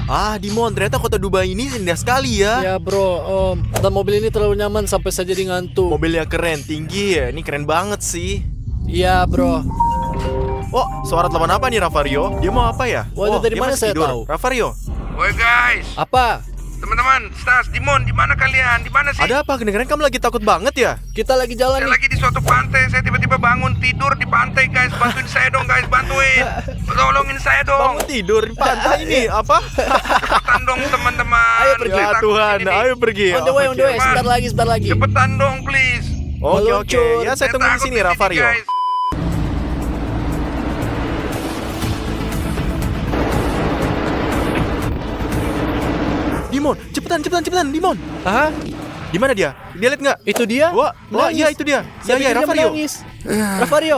Ah, Dimon, ternyata kota Dubai ini indah sekali ya. Ya bro, dan mobil ini terlalu nyaman sampai saya jadi ngantuk. Mobilnya keren, tinggi ya. Ini keren banget sih. Iya bro. Oh, suara telepon apa nih Ravario? Dia mau apa ya? Waduh, dari dia mana masih saya tidur. tahu? Ravario, Woi guys, Apa? teman-teman, Stas, Dimon, di mana kalian? Di mana sih? ada apa? Kedengeran kamu lagi takut banget ya? Kita lagi jalan Saya nih. lagi di suatu pantai, saya tiba-tiba bangun tidur di pantai guys. Bantuin saya dong guys, bantuin. Tolongin saya dong. Bangun tidur di pantai ini apa? Cepetan dong teman-teman. Ayo pergi. Saya Ya takut Tuhan, ini nih. ayo pergi. On the way, Oke. Sebentar lagi. Cepetan dong please. Oke, Meluncur. ya saya tunggu di takut sini Ravario. guys. Dimon, cepetan, Dimon. Hah? Di mana dia? Dia lihat nggak? Itu dia? Wah, Menangis. iya itu dia. Saya pikir dia Ravario. menangis. Ravario,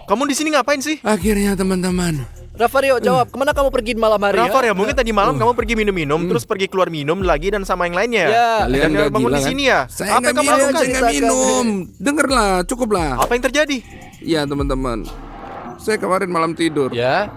Kamu di sini ngapain sih? Akhirnya teman-teman. Ravario, jawab. Kemana kamu pergi di malam hari? Ravario, mungkin tadi malam kamu pergi minum-minum, terus pergi keluar minum lagi dan sama yang lainnya. Ya. Kalian Dan nggak bangun gila di kan? sini ya? Saya Apa nggak yang kamu minum, lakukan? saya nggak minum. Dengarlah, cukuplah. Apa yang terjadi? Ya teman-teman, saya kemarin malam tidur. Ya.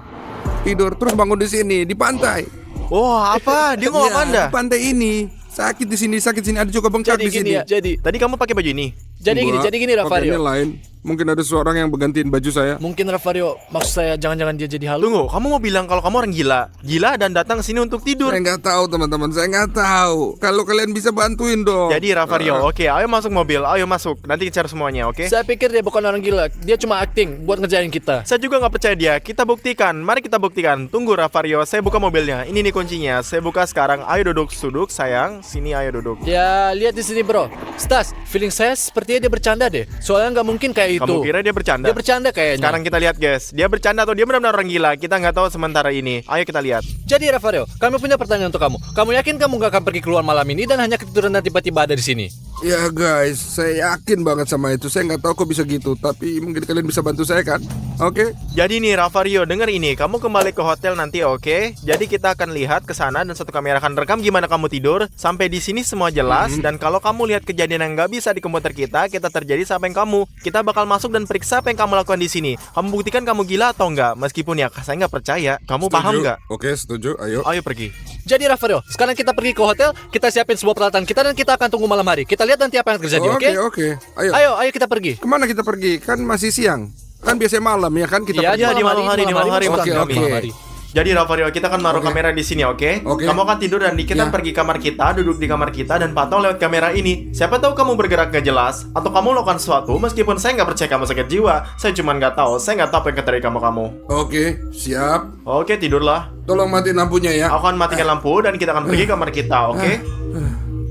Tidur terus bangun di sini di pantai. Wah, apa? Dia ngomong Ya, apa Anda? di pantai ini. Sakit di sini, ada juga bengkak Jadi di sini. gini ya. Jadi Tadi kamu pakai baju ini? Enggak, jadi gini pakaiannya Ravario. lain. Mungkin ada seorang yang bergantiin baju saya. Mungkin Ravario, maksud saya jangan-jangan dia jadi halu. Tunggu, kamu mau bilang kalau kamu orang gila? Gila dan datang sini untuk tidur? Saya nggak tahu teman-teman, saya nggak tahu. Kalau kalian bisa bantuin dong. Jadi Ravario, oke, ayo masuk mobil, ayo masuk. Nanti cari semuanya, oke? Saya pikir dia bukan orang gila. Dia cuma acting buat ngerjain kita. Saya juga nggak percaya dia. Kita buktikan. Mari kita buktikan. Tunggu Ravario, saya buka mobilnya. Ini nih kuncinya. Saya buka sekarang. Ayo duduk, sayang. Sini ayo duduk. Ya, lihat di sini bro. Stas, feeling saya sepertinya dia bercanda deh. Soalnya nggak mungkin kayak itu. Kamu kira dia bercanda? Dia bercanda kayaknya. Sekarang kita lihat guys. Dia bercanda atau dia benar-benar orang gila? Kita nggak tahu sementara ini. Ayo kita lihat. Jadi Ravario, kami punya pertanyaan untuk kamu. Kamu yakin kamu nggak akan pergi keluar malam ini dan hanya ketiduran dan tiba-tiba ada di sini? Ya guys, saya yakin banget sama itu. Saya nggak tahu kok bisa gitu, tapi mungkin kalian bisa bantu saya kan? Oke? Jadi nih Ravario, denger ini. Kamu kembali ke hotel nanti, oke? Jadi kita akan lihat ke sana dan satu kamera akan rekam gimana kamu tidur. Sampai di sini semua jelas. Dan kalau kamu lihat kejadian yang nggak bisa di komputer kita terjadi sama yang kamu. Kita bakal masuk dan periksa apa yang kamu lakukan di sini. Kamu buktikan kamu gila atau enggak? Meskipun ya saya nggak percaya. Kamu paham nggak? Oke, setuju. Ayo. Ayo pergi. Jadi Ravario, sekarang kita pergi ke hotel, kita siapin sebuah peralatan kita dan kita akan tunggu malam hari. Kita lihat nanti apa yang terjadi, oke? Oke. Ayo. Ayo kita pergi. Kemana kita pergi? Kan masih siang. Kan biasanya malam ya kan kita Iya, pergi. Iya, di malam hari, maksud Oke, kami, oke. malam hari. Jadi Ravario, kita akan naruh Oke. kamera di sini, oke? Oke. Kamu akan tidur dan kita Ya. pergi kamar kita, duduk di kamar kita dan pantau lewat kamera ini. Siapa tahu kamu bergerak gak jelas atau kamu melakukan sesuatu meskipun saya nggak percaya kamu sakit jiwa. Saya cuma nggak tahu, saya nggak tahu apa yang terjadi kamu. Oke, siap. Oke, tidurlah. Tolong matiin lampunya ya. Aku akan matikan lampu dan kita akan pergi kamar kita, oke?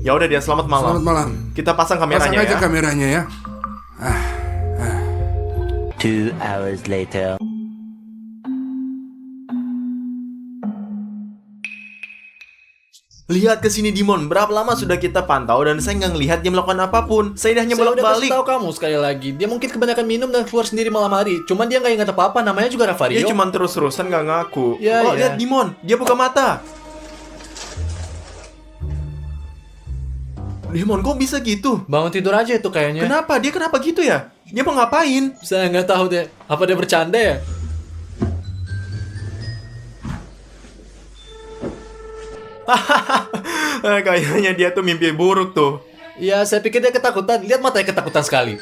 Ya udah dia, selamat malam. Selamat malam. Kita pasang Pasang kameranya aja ya. kameranya ya. 2 hours later. Lihat ke sini Dimon, berapa lama sudah kita pantau dan saya nggak ngelihat dia melakukan apapun. Saya hanya Saya udah kasih bolak-balik. tahu kamu sekali lagi. Dia mungkin kebanyakan minum dan keluar sendiri malam hari. Cuman dia nggak ingat apa-apa. Namanya juga Ravario. Dia cuma terus-terusan nggak ngaku. Ya, Oh, ya. lihat Dimon, dia buka mata. Dimon, kok bisa gitu? Bangun tidur aja itu kayaknya. Kenapa? Dia kenapa gitu ya? Dia mau ngapain? Saya nggak tahu deh. Apa dia bercanda ya? Kayaknya dia tuh mimpi buruk tuh. Ya, saya pikir dia ketakutan. Lihat matanya ketakutan sekali.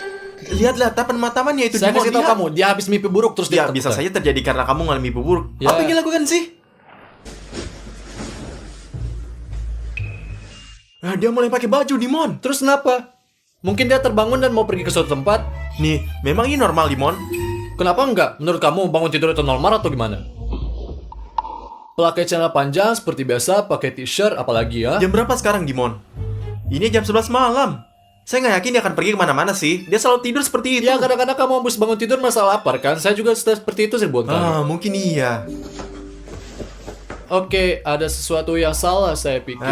Lihatlah tapan matamannya itu Saya Dimon. kasih tahu Lihat. kamu, dia habis mimpi buruk terus dia Ya, bisa ketakutan. saja terjadi karena kamu ngalami mimpi buruk. Ya. Apa yang dia lakukan sih? Dia mulai pakai baju, Dimon. Terus kenapa? Mungkin dia terbangun dan mau pergi ke suatu tempat. Nih, memang ini normal, Dimon? Kenapa enggak? Menurut kamu bangun tidur itu normal atau gimana? Pakai celana panjang seperti biasa, pakai t-shirt, apalagi ya? Jam berapa sekarang, Dimon? Ini jam 11 malam. Saya nggak yakin dia akan pergi kemana-mana sih. Dia selalu tidur seperti itu. Ya, kadang-kadang kamu habis bangun tidur merasa lapar kan? Saya juga seperti itu ribuan kali. Mungkin iya. Oke, ada sesuatu yang salah saya pikir.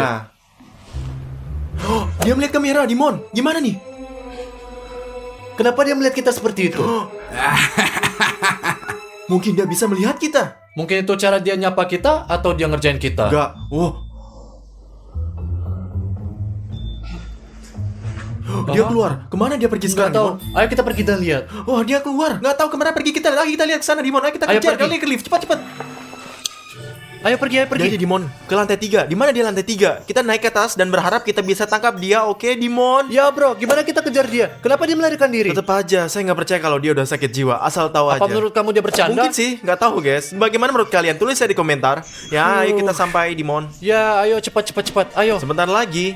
Oh, dia melihat kamera, Dimon. Gimana nih? Kenapa dia melihat kita seperti itu? Mungkin dia bisa melihat kita. Mungkin itu cara dia nyapa kita atau dia ngerjain kita? Enggak. Dia keluar. Kemana dia pergi Nggak sekarang, tahu. Dimon? Ayo kita pergi dan lihat. Oh, dia keluar. Nggak tahu kemana pergi kita. Ayo kita lihat ke sana, Dimon. Ayo kita Ayo kejar. pergi. Kali ke lift. Cepat. Ayo pergi. Jadi Dimon, ke lantai 3. Di mana dia lantai 3? Kita naik ke atas dan berharap kita bisa tangkap dia, oke Dimon? Ya bro, gimana kita kejar dia? Kenapa dia melarikan diri? Tetap aja, saya nggak percaya kalau dia udah sakit jiwa. Asal tahu aja. Apa menurut kamu dia bercanda? Mungkin sih, nggak tahu guys. Bagaimana menurut kalian? Tulis ya di komentar. Ya, ayo kita sampai Dimon. Ya, ayo cepat. Ayo. Sebentar lagi.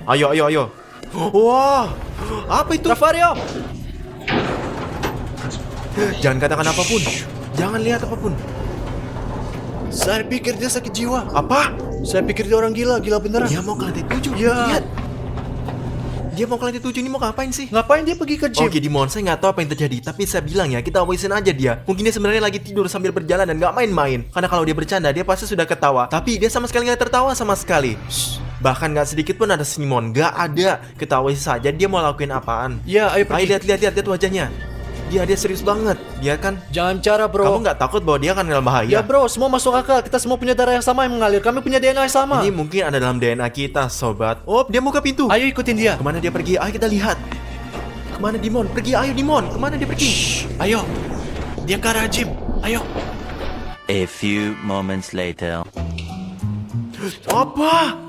Ayo. Wah, apa itu? Rafario. Jangan katakan apapun. Jangan lihat apapun. Saya pikir dia sakit jiwa. Apa? Saya pikir dia orang gila beneran. Dia mau ke lantai 7. Ya. Lihat. Dia mau ke lantai 7 ini mau ngapain sih? Ngapain dia pergi ke gym? Oke Dimon, saya nggak tahu apa yang terjadi. Tapi saya bilang ya, kita awasin aja dia. Mungkin dia sebenarnya lagi tidur sambil berjalan dan nggak main-main. Karena kalau dia bercanda, dia pasti sudah ketawa. Tapi dia sama sekali nggak tertawa sama sekali. Bahkan nggak sedikit pun ada senyuman. Nggak ada. Kita awasi saja dia mau lakuin apaan. Ya, ayo pergi. Ayo lihat wajahnya. Dia serius banget. Dia kan. Jangan cara bro. Kamu nggak takut bahwa dia akan dalam bahaya? Ya bro, semua masuk akal. Kita semua punya darah yang sama yang mengalir. Kami punya DNA yang sama. Ini mungkin ada dalam DNA kita, sobat. Oh, dia buka pintu. Ayo ikutin dia. Kemana dia pergi? Ayo kita lihat. Kemana Dimon? Pergi, ayo Dimon. Kemana dia pergi? Ayo. Dia ke arah gym. Ayo. A few moments later. Apa?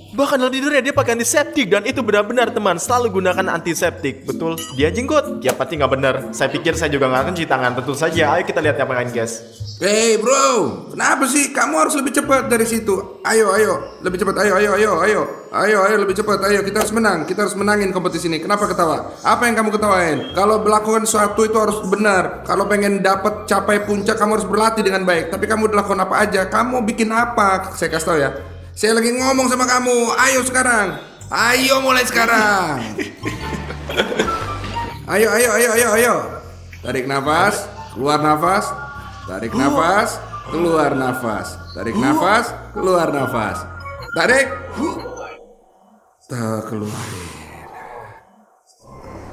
Bahkan dalam tidurnya dia pakai antiseptik. Dan itu benar-benar teman, selalu gunakan antiseptik. Betul, dia jenggot. Ya pasti nggak benar. Saya pikir saya juga nggak akan cuci tangan. Tentu saja, ayo kita lihat apa lain guys. Hey bro, kenapa sih? Kamu harus lebih cepat dari situ. Ayo, lebih cepat. Ayo, lebih cepat. Ayo, kita harus menang. Kita harus menangin kompetisi ini. Kenapa ketawa? Apa yang kamu ketawain? Kalau melakukan sesuatu itu harus benar. Kalau pengen dapat capai puncak, kamu harus berlatih dengan baik. Tapi kamu udah lakukan apa aja? Kamu bikin apa? Saya kasih tahu ya. Saya lagi ngomong sama kamu. Ayo sekarang. Ayo mulai sekarang. Ayo. Tarik nafas, keluar nafas. Tarik nafas, keluar nafas. Tarik nafas, keluar nafas. Tarik. Keluarin.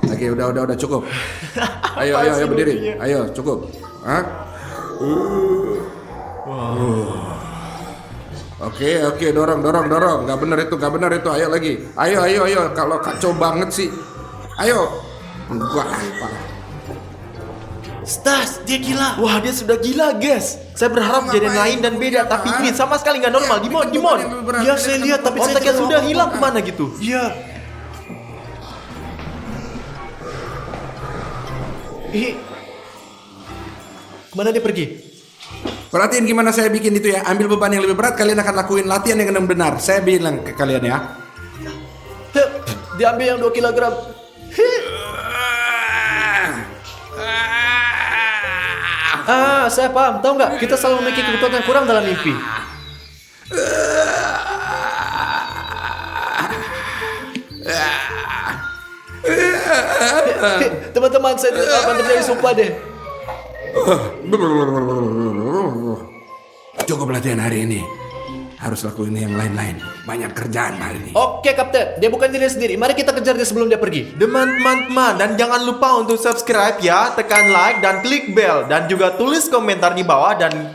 Oke, udah cukup. Ayo berdiri. Ayo, cukup. Hah? Oke, dorong. Gak bener itu. Ayo lagi. Ayo. Kalau kacau banget sih. Ayo. Gua apa? Stas, dia gila. Wah, dia sudah gila guys. Saya berharap kejadian lain dan beda. Tapi ini sama sekali nggak normal. Dimon. Ya saya lihat, tapi saya otaknya tidak sudah tahu hilang apa-apa. kemana gitu. Iya. Kemana dia pergi? Perhatiin gimana saya bikin itu ya. Ambil beban yang lebih berat, kalian akan lakuin latihan yang benar. Saya bilang ke kalian ya. Diambil yang 2 kilogram. Saya paham. Tahu nggak? Kita selalu memiliki kebutuhan yang kurang dalam mimpi. Teman-teman, saya akan terjadi sumpah deh. Cukup latihan hari ini. Harus lakuin yang lain-lain. Banyak kerjaan hari ini. Oke, Kapten. Dia bukan diri sendiri. Mari kita kejar dia sebelum dia pergi. Teman-teman, dan jangan lupa untuk subscribe ya, tekan like dan klik bell dan juga tulis komentar di bawah dan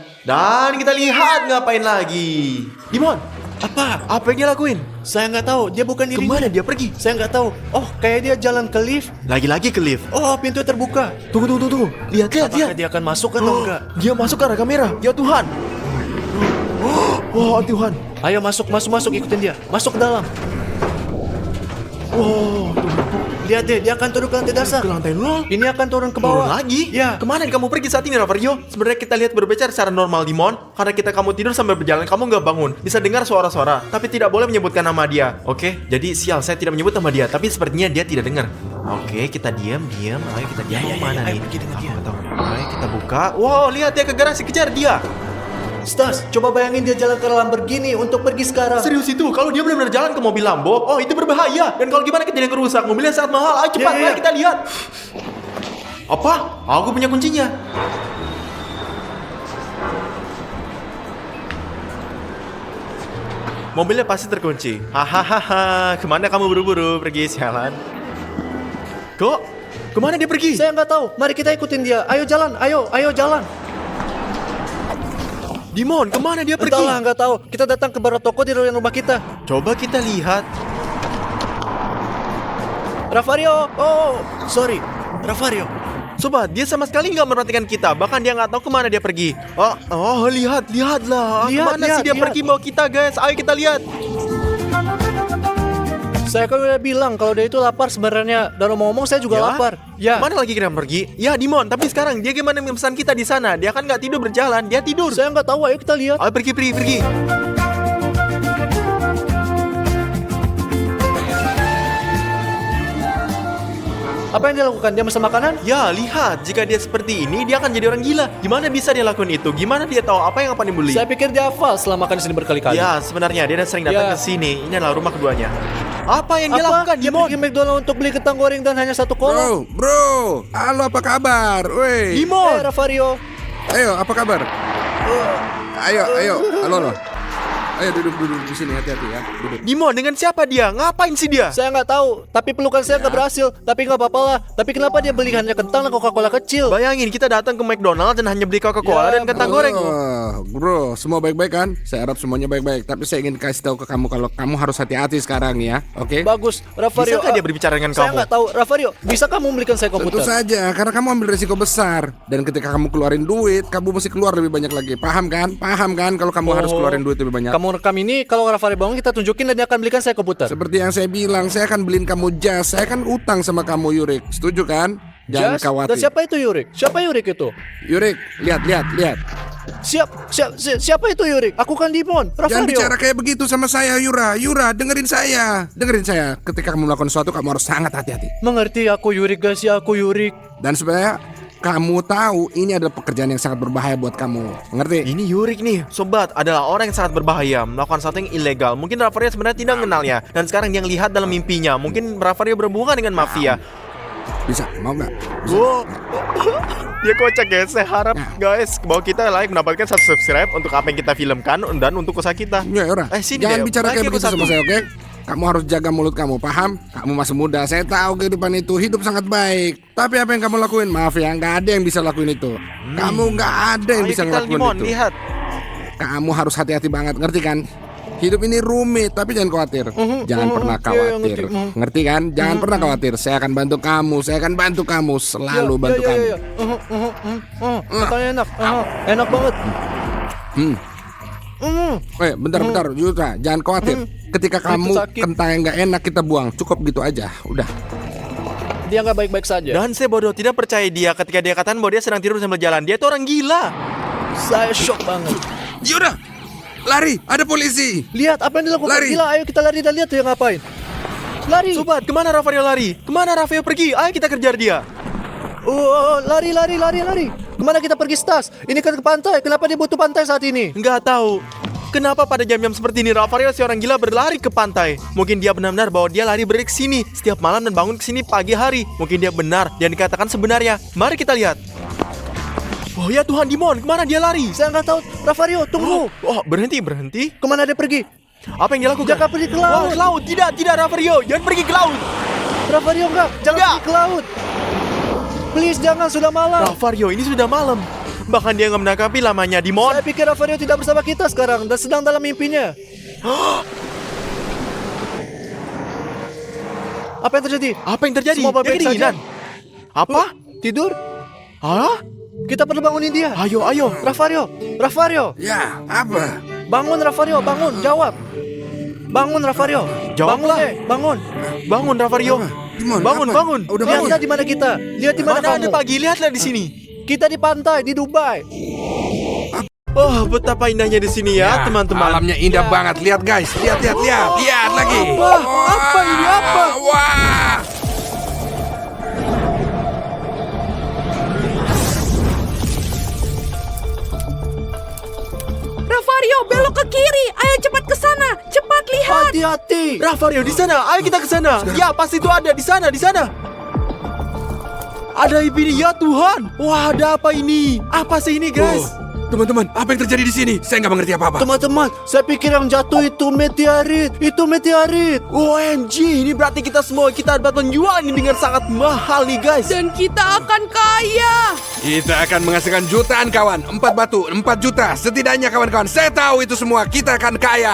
kita lihat ngapain lagi. Dimon, apa yang dia lakuin? Saya nggak tahu. Dia bukan dirinya. Kemana dia pergi? Saya nggak tahu. Oh, kayak dia jalan ke lift. Lagi-lagi ke lift. Oh, pintu terbuka. Tunggu. Lihat. Apakah dia akan masuk atau enggak? Dia masuk ke arah kamera. Ya Tuhan. Wah, Tuhan. Ayo masuk, ikutin dia. Masuk ke dalam. Wow, Lihat deh, dia akan turun ke lantai dasar. ke lantai 0. Ini akan turun ke Turun bawah. lagi? Ya. Kemana kamu pergi saat ini, Rafario? Sebenarnya kita lihat berbicara secara normal, Dimon. Karena kamu tidur sambil berjalan, kamu nggak bangun. Bisa dengar suara-suara, tapi tidak boleh menyebutkan nama dia. Oke? Jadi sial, saya tidak menyebut nama dia, tapi sepertinya dia tidak dengar. Oke, kita diam. Ayo kita diam. Mana nih? pergi dengan dia. Ayo kita buka. Wow, lihat dia ke garasi, kejar dia. Stas, coba bayangin dia jalan ke Lamborghini untuk pergi sekarang. Serius itu, kalau dia benar-benar jalan ke mobil Lambo, oh itu berbahaya. Dan kalau gimana kejadian kerusak, mobilnya sangat mahal. Ayo cepat, Ya. mari kita lihat. Apa? Aku punya kuncinya. Mobilnya pasti terkunci. Hahaha, kemana kamu buru-buru pergi sialan? Kok? Kemana dia pergi? Saya nggak tahu. Mari kita ikutin dia. Ayo jalan, ayo jalan. Dimon, kemana dia pergi? Entahlah, nggak tahu. Kita datang ke barat toko di rumah kita. Coba kita lihat. Rafario, oh, sorry, Rafario. Sobat, dia sama sekali nggak memperhatikan kita. Bahkan dia nggak tahu kemana dia pergi. Lihatlah. Kemana sih dia pergi bawa kita, guys? Ayo kita lihat. Saya kan udah bilang kalau dia itu lapar sebenarnya. Dan ngomong-ngomong saya juga lapar. Ya. Mana lagi kita pergi? Ya, Dimon. Tapi sekarang dia gimana memesan kita di sana? Dia kan nggak tidur berjalan. Dia tidur. Saya nggak tahu. Ayo kita lihat. Ayo pergi. Apa yang dia lakukan? Dia pesan makanan? Ya, lihat. Jika dia seperti ini, dia akan jadi orang gila. Gimana bisa dia lakukan itu? Gimana dia tahu apa yang akan dibeli? Saya pikir dia hafal setelah makan di sini berkali-kali. Ya, sebenarnya dia sering datang Ya. ke sini. Ini adalah rumah keduanya. Apa yang dia lakukan, Dia Dimon? pergi McDonald untuk beli kentang goreng dan hanya satu kolong. Bro, halo apa kabar? Woi. Dimon! Rafario. Ayo, apa kabar? Ayo, halo. Ayo duduk di sini, hati-hati ya. Duduk. Dimon, dengan siapa dia? Ngapain sih dia? Saya nggak tahu, tapi pelukan saya nggak berhasil. Tapi nggak apa-apa lah. Tapi kenapa dia beli hanya kentang dan Coca-Cola kecil? Bayangin kita datang ke McDonald dan hanya beli Coca-Cola dan kentang goreng. Bro, semua baik-baik kan? Saya harap semuanya baik-baik. Tapi saya ingin kasih tahu ke kamu kalau kamu harus hati-hati sekarang ya, oke? Bagus, Rafario. Bisa nggak dia berbicara dengan Saya kamu? nggak tahu, Rafario. Bisa kamu membelikan saya Tentu komputer? saja, karena kamu ambil resiko besar. Dan ketika kamu keluarin duit, kamu mesti keluar lebih banyak lagi. Paham kan? Kalau kamu harus keluarin duit lebih banyak. Kamu rekam ini, kalau Rafario bangun kita tunjukin dan dia akan belikan saya komputer. Seperti yang saya bilang, saya akan beliin kamu jas. Saya kan utang sama kamu, Yurik. Setuju kan? Jangan Jas? khawatir. Dan siapa itu Yurik? Siapa Yurik itu? Yurik, lihat. Siapa itu Yurik? Aku kan Dimon. Jangan Rafario. bicara kayak begitu sama saya, Yura. Dengerin saya. Ketika kamu melakukan sesuatu, kamu harus sangat hati-hati. Mengerti aku Yurik, guys ya, aku Yurik. Dan supaya kamu tahu, ini adalah pekerjaan yang sangat berbahaya buat kamu. Ngerti? Ini Yurik nih, sobat, adalah orang yang sangat berbahaya, melakukan sesuatu yang ilegal. Mungkin Rafario sebenarnya tidak mengenalnya, dan sekarang dia lihat dalam mimpinya. Mungkin Rafario berhubungan dengan mafia. Bisa, mau nggak? Bisa. Wow, dia kocak guys. Saya harap guys bahwa kita mendapatkan 1 subscribe untuk apa yang kita filmkan dan untuk usaha kita. Ya, Yura. Sini Jangan deh, bicara bagi kayak aku begitu sama satu. saya, oke? Kamu harus jaga mulut kamu, paham? Kamu masih muda, saya tahu kehidupan itu hidup sangat baik. Tapi apa yang kamu lakuin? Maaf ya, nggak ada yang bisa lakuin itu. Kamu nggak ada yang Ayo bisa kita, ngelakuin Dimon, itu. lihat. Kamu harus hati-hati banget, ngerti kan? Hidup ini rumit, tapi jangan khawatir. Jangan pernah iya, khawatir. ngerti. Ngerti kan? Jangan pernah khawatir. Saya akan bantu kamu. Selalu bantu kamu. Katanya enak. Enak banget. Bentar, Yuta, jangan khawatir. Ketika kamu sakit. kentang yang nggak enak kita buang, cukup gitu aja. Udah. Dia nggak baik-baik saja. Dan saya bodoh tidak percaya dia ketika dia katakan bahwa dia sedang tidur sambil jalan. Dia itu orang gila. Saya shock banget. Yuda, lari, ada polisi. Lihat apa yang dilakukan. Lari. Gila, ayo kita lari dan lihat dia ngapain. Lari. Sobat, kemana Rafario lari? Kemana Rafario pergi? Ayo kita kejar dia. Lari. Kemana kita pergi, Stas? Ini kan ke pantai. Kenapa dia butuh pantai saat ini? Nggak tahu. Kenapa pada jam-jam seperti ini Rafario si orang gila berlari ke pantai? Mungkin dia benar-benar bahwa dia lari ke sini setiap malam dan bangun ke sini pagi hari. Mungkin dia benar yang dikatakan sebenarnya. Mari kita lihat. Oh ya Tuhan, Dimon, kemana dia lari? Saya nggak tahu. Rafario, tunggu. Berhenti. Kemana dia pergi? Apa yang dia lakukan? Jangan pergi ke laut. Ke laut. Tidak Rafario, jangan pergi ke laut. Rafario enggak. Jangan Enggak. pergi ke laut. Please, jangan. Sudah malam. Rafario, ini sudah malam. Bahkan dia nggak menangkapi lamanya, Dimon. Saya pikir Rafario tidak bersama kita sekarang dan sedang dalam mimpinya. Apa yang terjadi? Apa yang terjadi? Semua Dia baik-baik kedinginan. saja. Apa? Tidur? Hah? Kita perlu bangunin dia. Ayo. Rafario. Ya, apa? Bangun Rafario, bangun, jawab. Bangun Rafario. Jawablah. Bangun. Bangun Rafario. Dimon, Bangun. Udah Lihatlah di mana kita. Lihat di mana Mana ada kamu. pagi? Lihatlah di sini. Kita di pantai di Dubai. Oh, betapa indahnya di sini ya, teman-teman. Alamnya indah banget. Lihat guys, lihat lagi. Apa ini? Apa? Wah. Rafario, belok ke kiri. Ayo cepat ke sana. Cepat lihat. Hati-hati. Rafario di sana. Ayo kita ke sana. Ya, pasti itu ada di sana. Ada ini ya Tuhan. Wah, ada apa ini? Apa sih ini, guys? Teman-teman, apa yang terjadi di sini? Saya nggak mengerti apa-apa. Teman-teman, saya pikir yang jatuh itu meteorit. Itu meteorit. OMG, ini berarti kita dapat menjual ini dengan sangat mahal nih, guys. Dan kita akan kaya. Kita akan menghasilkan jutaan kawan. 4 batu, 4 juta. Setidaknya kawan-kawan. Saya tahu itu semua. Kita akan kaya.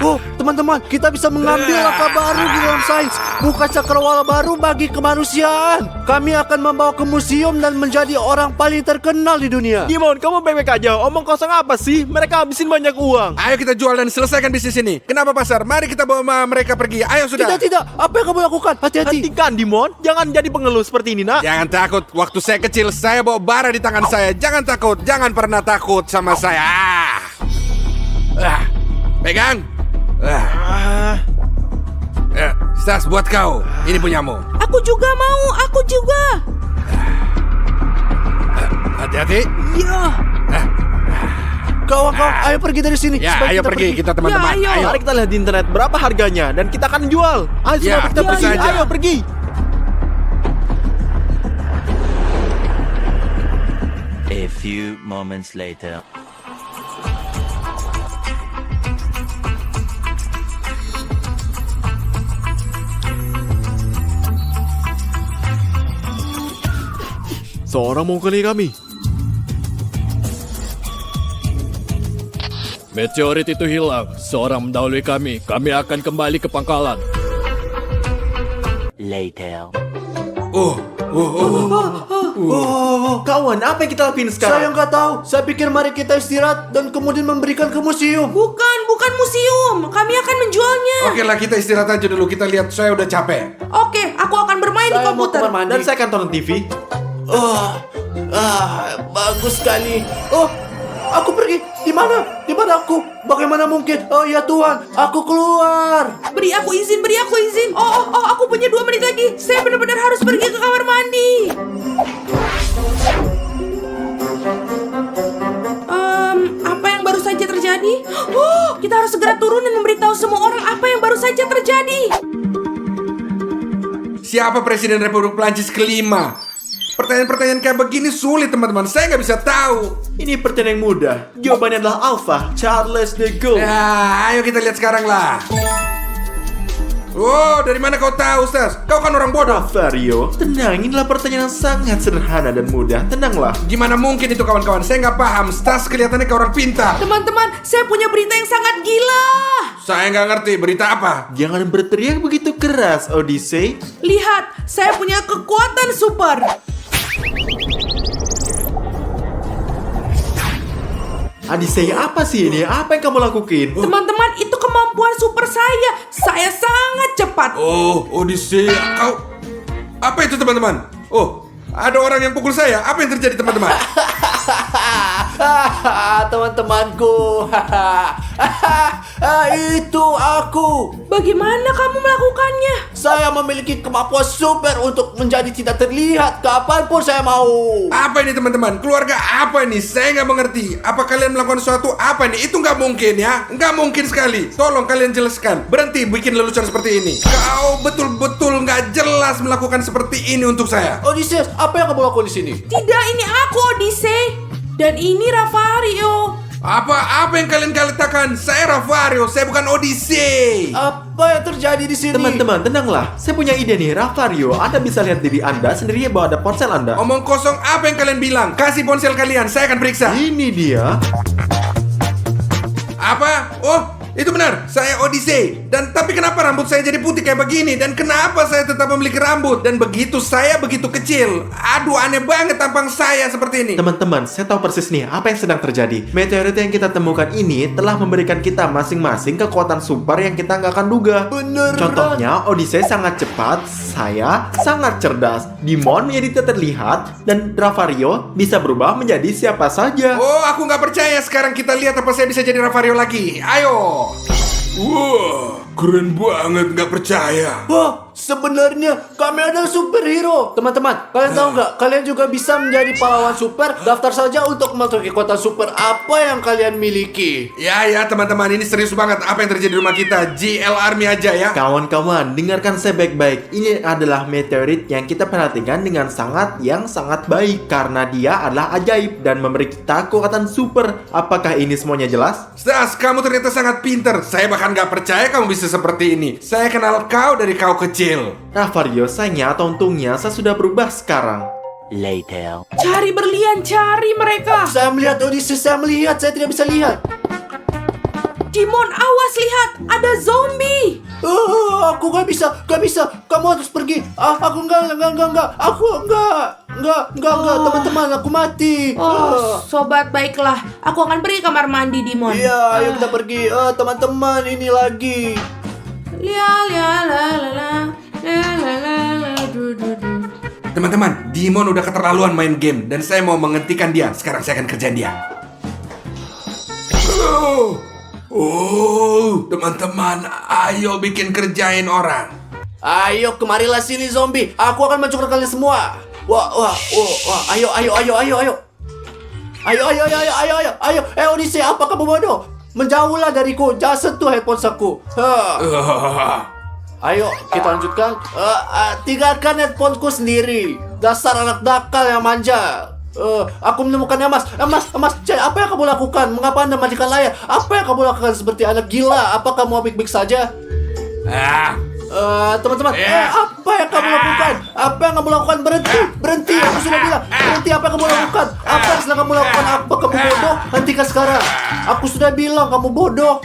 Oh, teman-teman, kita bisa mengambil langkah baru di dalam sains. Buka cakrawala baru bagi kemanusiaan. Kami akan membawa ke museum dan menjadi orang paling terkenal di dunia. Dimon, kamu baik-baik aja. Omong kosong apa sih? Mereka habisin banyak uang. Ayo kita jual dan selesaikan bisnis ini. Kenapa pasar? Mari kita bawa mereka pergi. Ayo sudah. Tidak. Apa yang kamu lakukan? Hati-hati. Hentikan, Dimon. Jangan jadi pengeluh seperti ini, nak. Jangan takut. Waktu saya kecil, saya bawa bara di tangan saya. Jangan takut. Jangan pernah takut sama saya. Pegang. Stas, buat kau. Ini punyamu. Aku juga mau, aku juga. Hati-hati. Iya. Kawan-kawan, ayo pergi dari sini. Ya, Supaya ayo pergi kita teman-teman. Ya, ayo. Mari kita lihat di internet berapa harganya dan kita akan jual. Ayo Ya, semua kita tentu pergi. saja. Ayo pergi. A few moments later. Seorang mengukuli kami. Meteorit itu hilang. Seorang mendahului kami. Kami akan kembali ke pangkalan. Later. Kawan, apa yang kita lakuin Saya sekarang? nggak tahu. Saya pikir mari kita istirahat dan kemudian memberikan ke museum. Bukan museum. Kami akan menjualnya. Oke lah, kita istirahat aja dulu. Kita lihat, saya udah capek. Oke, aku akan bermain di Saya mau komputer. kamar mandi. Dan saya akan tonton TV. Bagus sekali. Oh, aku pergi. Di mana? Di mana aku? Bagaimana mungkin? Oh ya Tuhan, aku keluar. Beri aku izin. Oh, aku punya 2 menit lagi. Saya benar-benar harus pergi ke kamar mandi. Apa yang baru saja terjadi? Oh, kita harus segera turun dan memberitahu semua orang apa yang baru saja terjadi. Siapa Presiden Republik Prancis kelima? Pertanyaan-pertanyaan kayak begini sulit teman-teman. Saya nggak bisa tahu. Ini pertanyaan yang mudah. Jawabannya adalah Alpha, Charles de Gaulle. Ya, ayo kita lihat sekarang lah. Oh, dari mana kau tahu, Stas? Kau kan orang bodoh. Vario, tenang. Inilah pertanyaan yang sangat sederhana dan mudah. Tenanglah. Gimana mungkin itu kawan-kawan? Saya nggak paham. Stas kelihatannya kayak orang pintar. Teman-teman, saya punya berita yang sangat gila. Saya nggak ngerti berita apa. Jangan berteriak begitu keras, Odyssey. Lihat, saya punya kekuatan super. Odyssey, apa sih ini? Apa yang kamu lakukan? Teman-teman, itu kemampuan super saya. Saya sangat cepat. Oh, Odyssey, kau... Apa itu teman-teman? Oh, ada orang yang pukul saya. Apa yang terjadi teman-teman? Teman-temanku. Itu aku. Bagaimana kamu melakukannya? Saya memiliki kemampuan super untuk menjadi tidak terlihat kapanpun saya mau. Apa ini teman-teman? Keluarga apa ini? Saya nggak mengerti. Apa kalian melakukan sesuatu? Apa ini? Itu nggak mungkin ya. Nggak mungkin sekali. Tolong kalian jelaskan. Berhenti bikin lelucon seperti ini. Kau betul-betul nggak jelas melakukan seperti ini untuk saya. Odysseus, apa yang kamu lakukan di sini? Tidak, ini aku, Odyssey. Dan ini Ravario. Apa yang kalian katakan? Saya Ravario, saya bukan Odyssey. Apa yang terjadi di sini? Teman-teman, tenanglah. Saya punya ide nih, Ravario. Anda bisa lihat diri Anda sendiri bahwa ada ponsel Anda. Omong kosong, apa yang kalian bilang? Kasih ponsel kalian, saya akan periksa. Ini dia. Apa? Oh, itu benar. Saya Odyssey. Dan tapi kenapa rambut saya jadi putih kayak begini? Dan kenapa saya tetap memiliki rambut? Dan begitu saya begitu kecil. Aduh, aneh banget tampang saya seperti ini. Teman-teman, saya tahu persis nih apa yang sedang terjadi. Meteorit yang kita temukan ini telah memberikan kita masing-masing kekuatan super yang kita nggak akan duga. Beneran. Contohnya, Odyssey sangat cepat, saya sangat cerdas, Dimon menjadi tidak terlihat, dan Ravario bisa berubah menjadi siapa saja. Oh, aku nggak percaya. Sekarang kita lihat apa saya bisa jadi Ravario lagi. Ayo. Wah, keren banget. Nggak percaya. Wah, sebenarnya kami adalah superhero. Teman-teman, kalian tahu nggak? Kalian juga bisa menjadi pahlawan super. Daftar saja untuk memiliki kekuatan super apa yang kalian miliki. Ya, teman-teman. Ini serius banget. Apa yang terjadi di rumah kita? GL Army aja ya. Kawan-kawan, dengarkan saya baik-baik. Ini adalah meteorit yang kita perhatikan dengan sangat baik karena dia adalah ajaib dan memberi kita kekuatan super. Apakah ini semuanya jelas? Stas, kamu ternyata sangat pinter. Saya bahkan nggak percaya kamu bisa seperti ini. Saya kenal kau dari kau kecil. Ravario, sayangnya atau untungnya saya sudah berubah sekarang. Later. Cari berlian, cari mereka. Saya melihat Odysseus, saya tidak bisa lihat. Dimon, awas lihat, ada zombie. Aku gak bisa. Kamu harus pergi. Aku enggak. Teman-teman, aku mati. Oh, sobat, baiklah. Aku akan pergi kamar mandi, Dimon. Iya, ayo kita pergi. Teman-teman, ini lagi. Teman-teman, Dimon udah keterlaluan main game dan saya mau menghentikan dia. Sekarang saya akan kerjain dia. Teman-teman, ayo bikin kerjain orang. Ayo, kemarilah sini zombie. Aku akan mencuri kalian semua. Wah. Ayo. Odyssey, apa kamu bodoh? Menjauhlah dariku. Jangan sentuh headphone aku. Ayo, kita lanjutkan. Tinggalkan headphoneku sendiri. Dasar anak nakal yang manja. Aku menemukan Emas. Cek, apa yang kamu lakukan? Mengapa Anda matikan layar? Apa yang kamu lakukan seperti anak gila? Apa kamu baik-baik saja? Teman-teman, apa yang kamu lakukan? Apa yang kamu lakukan? Berhenti, aku sudah bilang. Berhenti, apa yang kamu lakukan? Apa yang sedang kamu lakukan? Apa kamu bodoh? Hentikan sekarang. Aku sudah bilang kamu bodoh.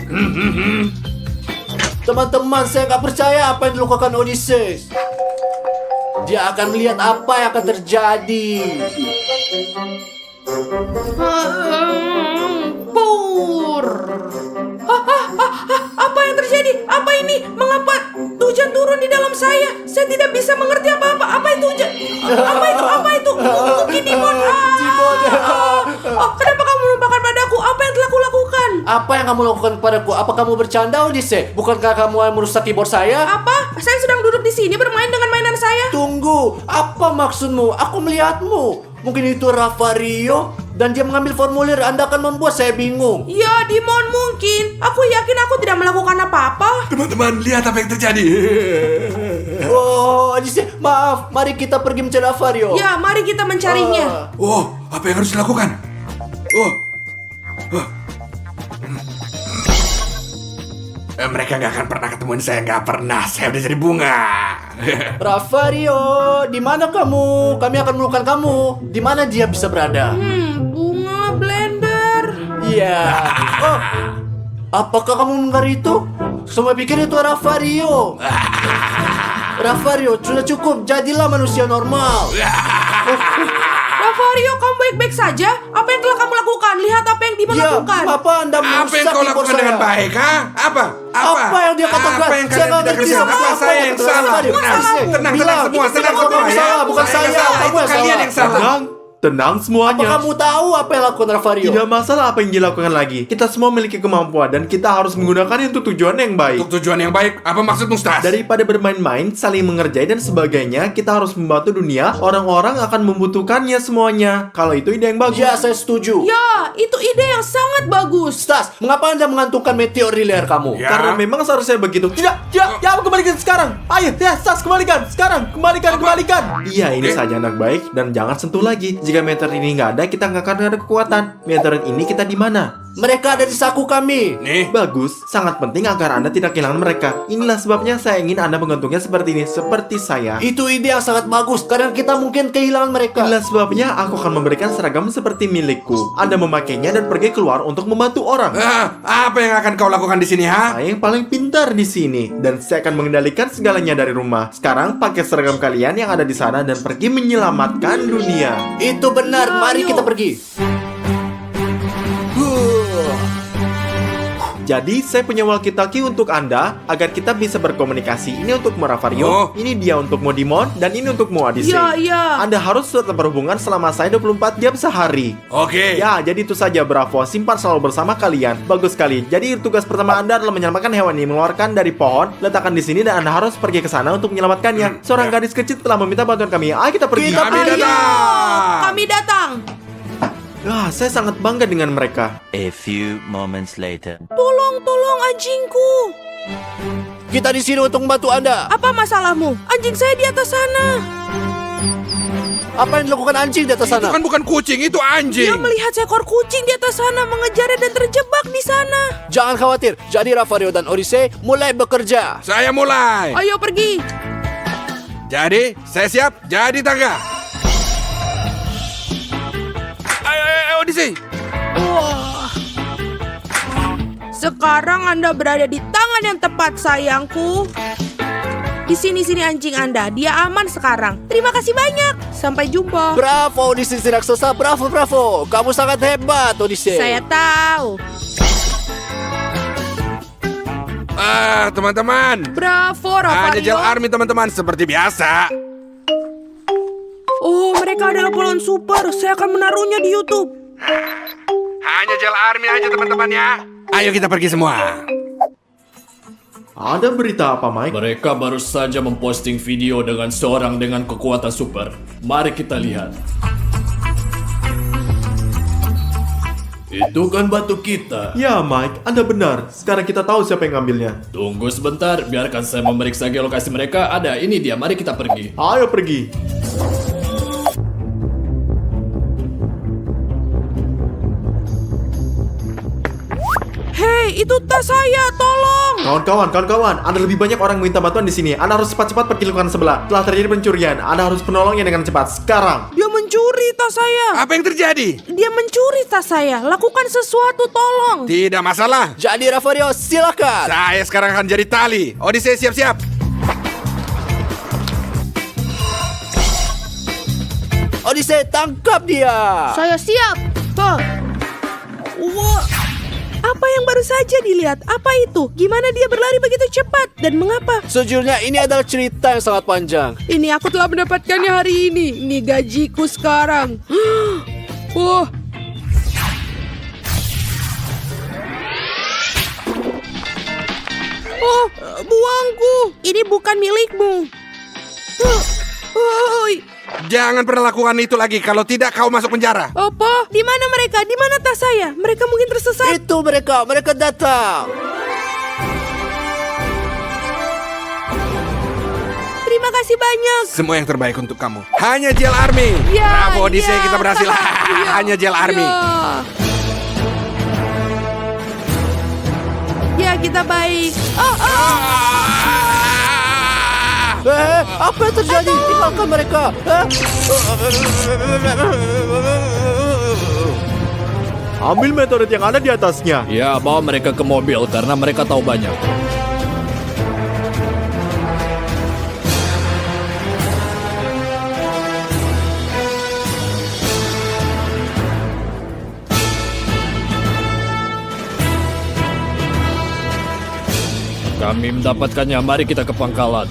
Teman-teman, saya gak percaya apa yang dilakukan Odysseus. Dia akan melihat apa yang akan terjadi. Pur. Apa yang terjadi? Apa ini? Mengapa hujan turun di dalam saya? Saya tidak bisa mengerti apa-apa. Apa itu hujan? Apa itu? Mungkin Dimon. Kenapa kamu melupakan padaku? Apa yang telah kulakukan? Apa yang kamu lakukan padaku? Apa kamu bercanda, Odysseus? Bukankah kamu yang merusak keyboard saya? Apa? Saya sedang duduk di sini bermain dengan mainan saya. Tunggu, apa maksudmu? Aku melihatmu. Mungkin itu Raffario dan dia mengambil formulir. Anda akan membuat saya bingung. Ya, Dimon, mungkin. Aku yakin aku tidak melakukan apa-apa. Teman-teman, lihat apa yang terjadi. Odysseus, maaf. Mari kita pergi mencari Raffario. Ya, mari kita mencarinya. Apa yang harus dilakukan? Mereka nggak akan pernah ketemuin saya, nggak pernah. Saya udah jadi bunga. Raffario, di mana kamu? Kami akan menemukan kamu. Di mana dia bisa berada? Bunga blender. Iya. Apakah kamu mendengar itu? Semua pikir itu Raffario. Raffario, sudah cukup. Jadilah manusia normal. Raffario, kamu baik-baik saja? Apa yang telah kamu lakukan? Lihat apa yang Dimon lakukan. Apa Anda merusak Apa yang kau keyboard lakukan dengan saya? baik, ha? Apa yang dia katakan? Apa yang Saya kalian nggak tidak ngerti kerjakan? apa Apa saya yang kata salah? Raffario. Tenang Bilang, semua, itu tenang kamu semua yang ya. salah, bukan Saya saya. yang salah, Kamu itu yang kalian salah. yang salah. Tenang Apa semuanya. kamu tahu apa yang lakukan Raffario? Tidak masalah apa yang dilakukan lagi. Kita semua memiliki kemampuan dan kita harus menggunakannya untuk tujuan yang baik. Untuk tujuan yang baik, apa maksudmu, Stas? Daripada bermain-main, saling mengerjai dan sebagainya, kita harus membantu dunia. Orang-orang akan membutuhkannya semuanya. Kalau itu ide yang bagus. Ya, saya setuju. Ya, itu ide yang sangat bagus. Stas, mengapa Anda mengantungkan meteor di leher kamu? Ya. Karena memang seharusnya begitu. Tidak, ya, kembalikan sekarang. Ayo, ya, Stas, kembalikan. Sekarang, kembalikan. Iya, ini saja anak baik dan jangan sentuh lagi. Jika meteor ini nggak ada, kita nggak akan ada kekuatan. Meteor ini kita di mana? Mereka ada di saku kami. Nih, Bagus, sangat penting agar Anda tidak kehilangan mereka. Inilah sebabnya saya ingin Anda menggantungnya seperti ini, seperti saya. Itu ide yang sangat bagus karena kita mungkin kehilangan mereka. Inilah sebabnya aku akan memberikan seragam seperti milikku. Anda memakainya dan pergi keluar untuk membantu orang. apa yang akan kau lakukan di sini, ha? Saya yang paling pintar di sini dan saya akan mengendalikan segalanya dari rumah. Sekarang pakai seragam kalian yang ada di sana dan pergi menyelamatkan dunia. Itu benar. Mari kita pergi. Jadi saya punya walkie-talkie untuk Anda agar kita bisa berkomunikasi. Ini untuk Raffario, ini dia untuk Dimon, dan ini untuk Odyssey. Ya. Anda harus tetap berhubungan selama saya 24 jam sehari. Oke. Ya, jadi itu saja. Bravo, simpan selalu bersama kalian. Bagus sekali. Jadi tugas pertama Anda adalah menyelamatkan hewan ini, mengeluarkan dari pohon, letakkan di sini dan Anda harus pergi ke sana untuk menyelamatkannya. Seorang gadis kecil telah meminta bantuan kami. Ayo kita pergi. Kami datang. Saya sangat bangga dengan mereka. A few moments later. Tolong anjingku. Kita di sini untuk membantu Anda. Apa masalahmu? Anjing saya di atas sana. Apa yang dilakukan anjing di atas Itu sana? kan bukan kucing, itu Dia anjing. melihat seekor kucing di atas sana mengejarnya dan terjebak di sana. Jangan khawatir. Jadi Raffario dan Odyssey mulai bekerja. Saya mulai. Ayo pergi. Jadi, saya siap jadi tangga. Ayo, Odyssey. Sekarang Anda berada di tangan yang tepat, sayangku. Di sini anjing Anda, dia aman sekarang. Terima kasih banyak. Sampai jumpa. Bravo, Odyssey si raksasa. Bravo, bravo. Kamu sangat hebat, Odyssey. Saya tahu. Teman-teman. Bravo, Hanya Gel Rafario. Army teman-teman, seperti biasa. Oh, mereka adalah polon super. Saya akan menaruhnya di YouTube. Hanya Gel Army aja teman-teman ya. Ayo kita pergi semua. Ada berita apa, Mike? Mereka baru saja memposting video dengan seorang dengan kekuatan super. Mari kita lihat. Itu kan batu kita. Ya, Mike, Anda benar. Sekarang kita tahu siapa yang ngambilnya. Tunggu sebentar, biarkan saya memeriksa geolokasi mereka. Ada, ini dia. Mari kita pergi. Ayo pergi. Hei, itu tas saya, tolong. Kawan-kawan, ada lebih banyak orang minta bantuan di sini. Anda harus cepat-cepat pergi ke sebelah. Telah terjadi pencurian. Anda harus menolongnya dengan cepat. Sekarang. Dia mencuri tas saya. Apa yang terjadi? Dia mencuri tas saya. Lakukan sesuatu, tolong. Tidak masalah. Jadi Rafario, silakan. Saya sekarang akan jadi tali. Odyssey siap-siap. Odyssey, tangkap dia. Saya siap. Wah. Apa yang baru saja dilihat? Apa itu? Gimana dia berlari begitu cepat? Dan mengapa? Sejujurnya ini adalah cerita yang sangat panjang. Ini aku telah mendapatkannya hari ini. Ini gajiku sekarang. Wah. Oh, buangku. Ini bukan milikmu. Oi. Jangan pernah lakukan itu lagi. Kalau tidak kau masuk penjara. Apa? Di mana mereka? Di mana tas saya? Mereka mungkin tersesat. Itu mereka datang. Terima kasih banyak. Semua yang terbaik untuk kamu. Hanya Gel Army. Ya, Bravo Odyssey, ya. kita berhasil. Ya. Hanya Gel Army. Ya, kita baik. Apa yang terjadi? Tinggalkan mereka. Ambil meteorit yang ada di atasnya. Ya, bawa mereka ke mobil karena mereka tahu banyak. Kami mendapatkannya, mari kita ke pangkalan.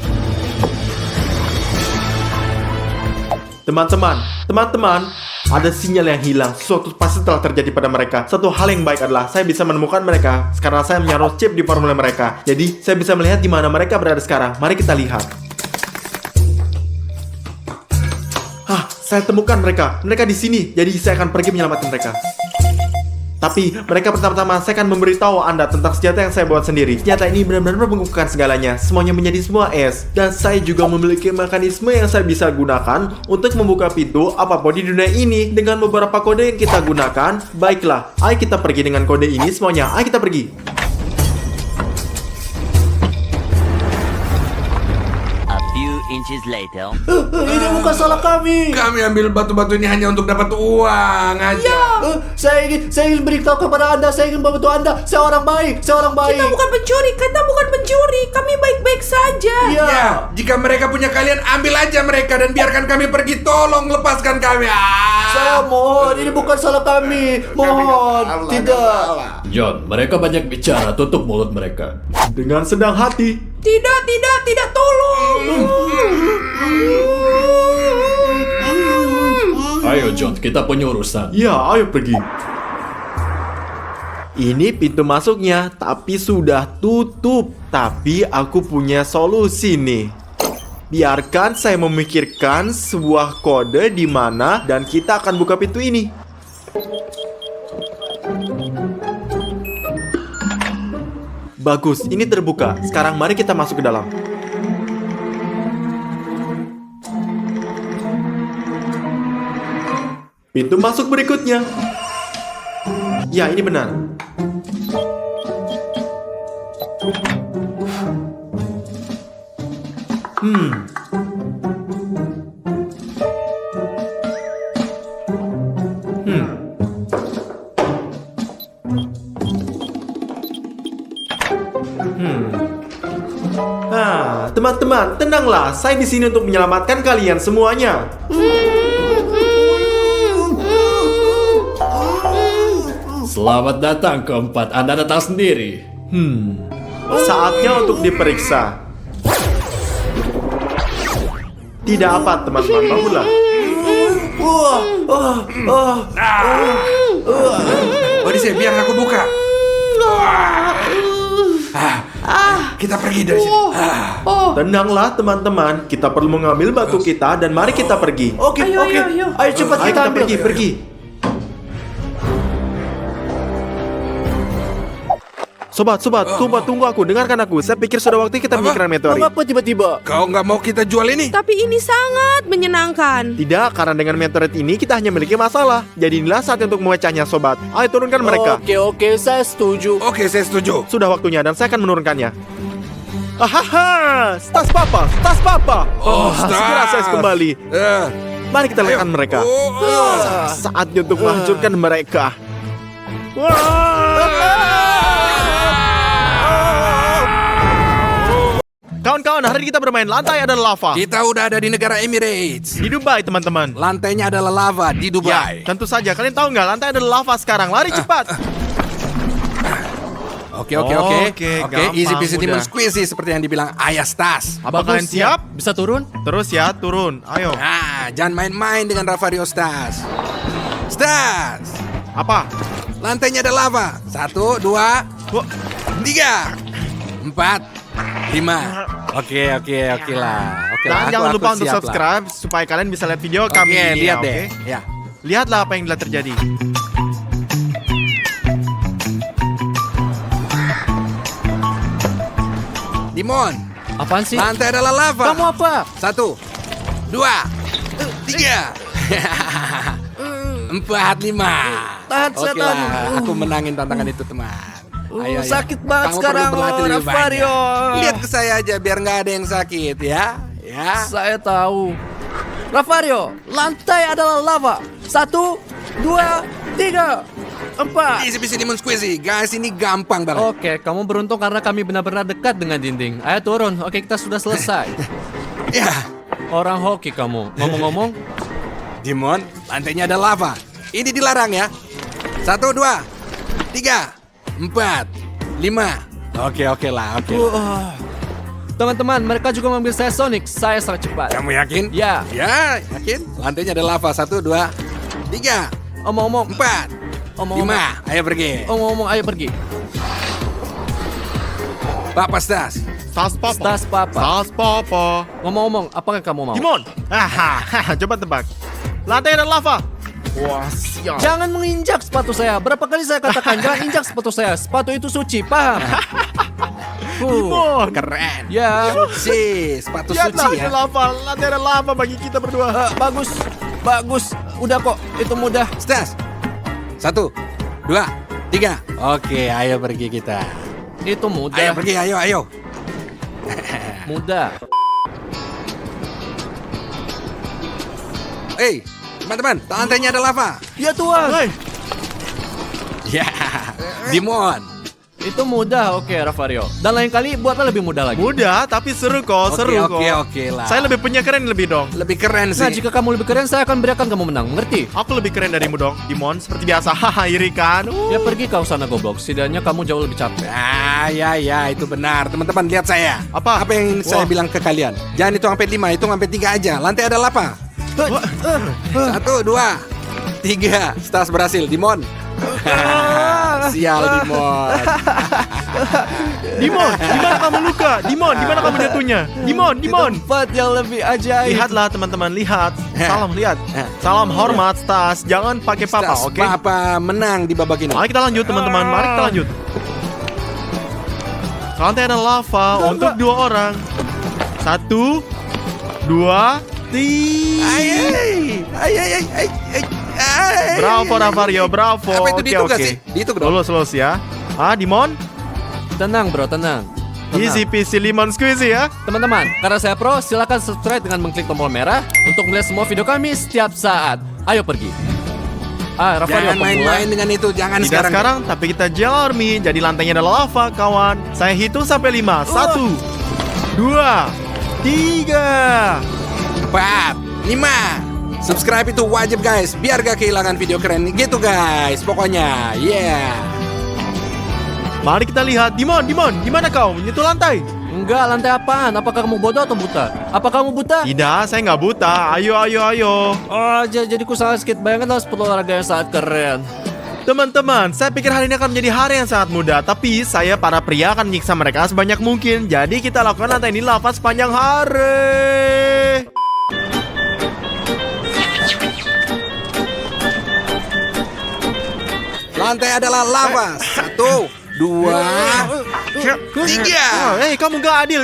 Teman-teman, ada sinyal yang hilang. Sesuatu pasti telah terjadi pada mereka. Satu hal yang baik adalah saya bisa menemukan mereka karena saya menyaruh chip di formulir mereka. Jadi, saya bisa melihat di mana mereka berada sekarang. Mari kita lihat. Saya temukan mereka. Mereka di sini. Jadi, saya akan pergi menyelamatkan mereka. Tapi mereka pertama-tama saya akan memberitahu Anda tentang senjata yang saya buat sendiri. Senjata ini benar-benar membungkukkan segalanya. Semuanya menjadi semua es. Dan saya juga memiliki mekanisme yang saya bisa gunakan untuk membuka pintu apapun di dunia ini dengan beberapa kode yang kita gunakan. Baiklah, ayo kita pergi dengan kode ini semuanya. Ayo kita pergi. A few inches later. Ini bukan salah kami. Kami ambil batu-batu ini hanya untuk dapat uang aja. Saya ingin beritahu kepada Anda, saya ingin membantu Anda. Saya orang baik. Kita bukan pencuri. Kita bukan pencuri. Kami baik-baik saja. Ya. Ya, jika mereka punya kalian, ambil aja mereka dan biarkan kami pergi. Tolong lepaskan kami. Saya mohon, ini bukan salah kami. Mohon, tidak. John, mereka banyak bicara, tutup mulut mereka. Dengan senang hati. Tidak, tolong. Ayo John, kita punya urusan. Ya, ayo pergi. Ini pintu masuknya, tapi sudah tutup. Tapi aku punya solusi nih. Biarkan saya memikirkan sebuah kode di mana dan kita akan buka pintu ini. Bagus, ini terbuka. Sekarang mari kita masuk ke dalam. Pintu masuk berikutnya. Ya, ini benar. Teman-teman, tenanglah. Saya di sini untuk menyelamatkan kalian semuanya. Selamat datang keempat. Anda datang sendiri. Saatnya untuk diperiksa. Tidak apa, teman-teman. Bangunlah. Odyssey, biar aku buka. Kita pergi dari sini. Tenanglah, teman-teman. Kita perlu mengambil batu kita dan mari kita pergi. Oke, Ayo, oke. ayo, ayo. Ayo cepat Ayo kita kita ambil. pergi. Sobat, tunggu aku. Dengarkan aku. Saya pikir sudah waktu kita memikirkan meteorit. Mengapa tiba-tiba? Kau nggak mau kita jual ini? Tapi ini sangat menyenangkan. Tidak, karena dengan meteorit ini kita hanya memiliki masalah. Jadi inilah saatnya untuk memecahnya, sobat. Ayo turunkan mereka. Oke, saya setuju. Oke, saya setuju. Sudah waktunya dan saya akan menurunkannya. Hahaha, tas papa. Segera saya kembali. Mari kita lekan mereka. Saatnya untuk menghancurkan mereka. Kawan-kawan, hari ini kita bermain lantai adalah lava. Kita udah ada di negara Emirates. Di Dubai, teman-teman. Lantainya adalah lava di Dubai. Tentu saja. Kalian tahu nggak lantai adalah lava sekarang? Lari cepat. Oke. gampang, Easy peasy mudah. lemon squeezy seperti yang dibilang ayah Stas. Apa kalian siap? Bisa turun? Terus ya, turun. Ayo. Jangan main-main dengan Ravario Stas. Stas, Apa? lantainya ada lava. 1, 2, 3, 4, 5. Oke lah. Oke lah. Dan jangan Aku lupa untuk siap lah. subscribe supaya kalian bisa lihat video kami Oke, ini, lihat ya, deh. oke? Ya. Lihatlah apa yang telah terjadi. Dimon, Apaan sih? lantai adalah lava. Kamu apa? 1, 2, 3, 4, 5. Tahan, Oke setan. lah, aku menangin tantangan itu, teman. Ayo. sakit banget Kamu sekarang, perlu berlatih lebih Ravario. banyak. Lihat ke saya aja biar nggak ada yang sakit ya. Ya. Saya tahu. Ravario, lantai adalah lava. 1, 2, 3, 4. Easy peasy lemon squeezy. Guys, ini gampang banget. Oke, kamu beruntung karena kami benar-benar dekat dengan dinding. Ayo turun. Oke, kita sudah selesai. Ya. Orang hoki kamu. Ngomong-ngomong, Dimon, lantainya ada lava. Ini dilarang ya. 1, 2, 3, 4, 5. Oke lah. teman-teman, mereka juga mengambil saya Sonic. Saya sangat cepat. Kamu yakin? Ya. Ya, yakin? Lantainya ada lava. 1, 2, 3, Omong-omong, 4, 5. Ayo pergi. ayo pergi. Papa Stas. Tas papa. Tas papa. Tas papa. Ngomong-ngomong, apakah kamu mau? Dimon. Coba tebak. Lantai ada lava. Wah, sial. Jangan menginjak sepatu saya. Berapa kali saya katakan jangan injak sepatu saya. Sepatu itu suci, paham? Dimon. Keren. Ya, Sepatu Lihatlah, suci ada ya. lava. Lantai ada lava bagi kita berdua. bagus. Udah kok, itu mudah. Stas. 1, 2, 3. Oke, ayo pergi kita. Itu mudah. Ayo pergi, ayo. Mudah. Hei, teman-teman, lantainya ada lava. Ya Tuhan. Hei, Ya, Dimon. Itu mudah, oke Ravario. Dan lain kali buatlah lebih mudah lagi. mudah tapi seru kok, seru kok. Oke lah. Saya lebih punya keren lebih dong. lebih keren Nah, sih. jika kamu lebih keren, saya akan berikan kamu menang. Mengerti? Aku lebih keren darimu dong, Dimon. Seperti biasa, haha, iri kan? Ya pergi kau sana goblok. Setidaknya kamu jauh lebih capek. Ya, itu benar. Teman-teman, lihat saya. Apa? Apa yang saya bilang ke kalian? Jangan hitung sampai 5, hitung sampai 3 aja. Lantai ada lava. 1, 2, 3. Stas berhasil, Dimon. Sial, Dimon. Dimon, di mana kamu luka? Dimon, di mana kamu jatuhnya? Dimon. Tempat yang lebih ajaib. Lihatlah teman-teman, lihat. Salam, lihat. Salam hormat, Stas. Jangan pakai papa, Stas, oke? Papa menang di babak ini. Mari kita lanjut teman-teman, mari kita lanjut. Lantai ada lava untuk 2 orang. 1, 2, 3. Bravo Ravario, bravo. Apa itu dihitung nggak sih? Dihitung dong. Lulus ya. Dimon, Tenang bro, tenang. easy peasy lemon squeezy ya. Teman-teman, karena saya pro, silakan subscribe dengan mengklik tombol merah untuk melihat semua video kami setiap saat. Ayo pergi. Rafario, Jangan main-main dengan itu, jangan Tidak sekarang, tapi kita Gel Army. Jadi lantainya adalah lava, kawan. Saya hitung sampai 5. 1, 2, 3. 4, 5. Subscribe itu wajib guys, biar gak kehilangan video keren gitu guys. Pokoknya, yeah. Mari kita lihat. Dimon, gimana kau menyentuh lantai? Enggak, lantai apaan? Apakah kamu bodoh atau buta? Apa kamu buta? Tidak, saya nggak buta. Ayo. Oh, jadi ku salah sedikit. Bayangkan sepuluh olahraga yang sangat keren. Teman-teman, saya pikir hari ini akan menjadi hari yang sangat mudah. Tapi saya para pria akan menyiksa mereka sebanyak mungkin. Jadi kita lakukan lantai ini lava sepanjang hari. Lantai adalah lava. 1, 2, 3. Kamu nggak adil.